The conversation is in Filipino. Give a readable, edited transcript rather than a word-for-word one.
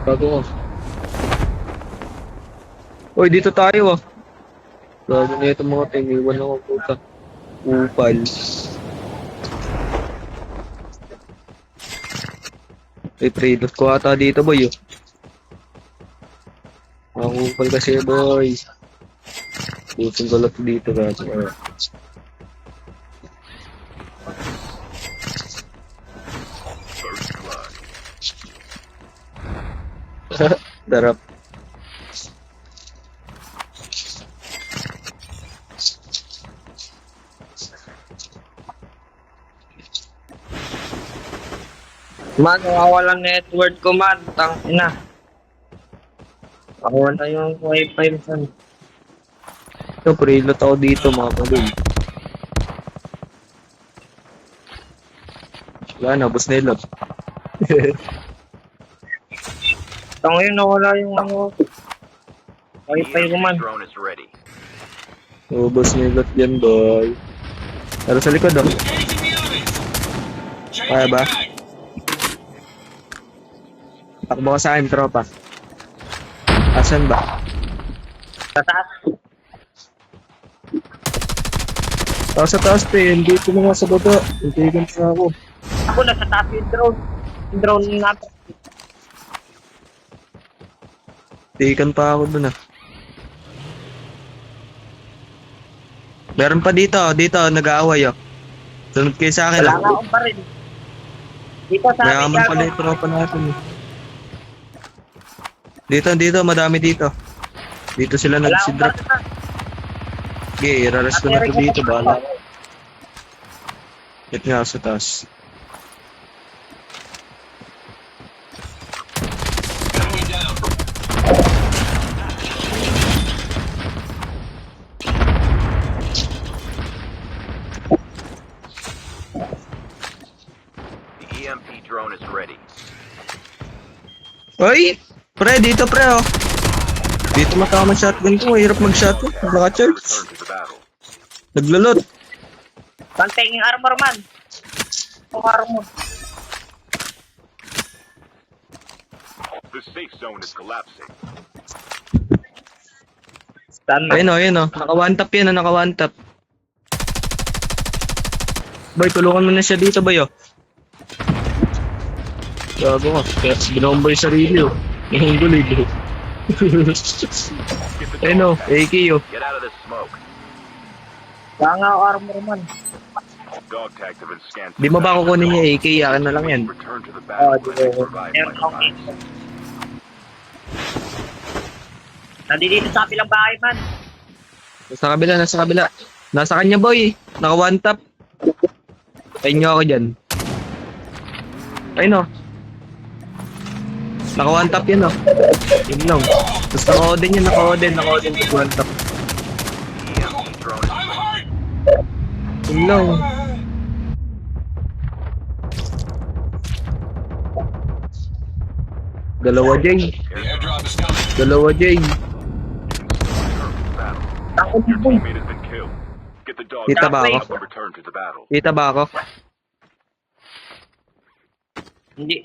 Bago ko. Uy, dito tayo ah. Bago na itong mga tingiwan ako puta. Upal. May trade ko ata dito boy oh. Ang upal kasi boy. Pusing ko lang dito guys. Darap. Man, nawawalan network ko man. Tang ina. Nawawala yung wifi man. Ito, pre-load ako dito mga pagod. Wala na, bus na ilot. Tang yun, nawala yung ano. Wifi ko man. Drone is ready. Ubus na ilot yan boy. Pero sa likod oh. Kaya ba? Takbo ka sa akin, tropa. Asan ba? Sa taas. Sa taas, pe. Hindi ko mga sa baba. Hintigan pa ako. Ako nasa taas yung drone. Yung drone natin. Hintigan pa ako dun ah. Meron pa dito, nag-aaway oh. Sunod kayo sa akin Wala ah. nga akong baril. Dito sa amin Mayaman pala yung tropa natin eh. Dito, madami dito. Dito sila Wala akong nag-sidrop. baril na. Okay, iraras ko na to dito, bala. Hit nga sa taas. The EMP drone is ready. Ay! Pre, dito pre oh. Dito matama shotgun ko, mahirap mag-shotgun. Naka-charge. Return to the battle. Naglulot. Bantay yung armor man. Yung armor. The safe zone is collapsing. Saan man? Ayun oh. Naka-one tap yan, naka-one tap. Boy, tulungan mo na siya dito, boy oh. Gago ka. Kaya binomba yung sarili oh. Yung gulig oh. Ayun oh, AK oh. Get out of this smoke. Wala nga ako armor man. Dog tags have been scanned. Di mo ba kukunin niya AK? Akin na lang yan. Return to the Oo, battle. di ko. Survive Meron like akong lions. dito. Nandito sa kapilang bahay man. Nasa kabila. Nasa kanya boy. Naka one tap. Tayin nyo ako dyan. Ayun oh. Naka one tap yan oh. Yun lang. Tapos naka-Odin yun, naka-Odin to one tap. EMP drone is ready. Yun lang. Dalawa Jay. Dalawa Jay. Return to the battle. Ako Your dito. teammate has been killed. Get the dog Kita ba tags ako? and return to the battle. Kita ba ako? Hindi.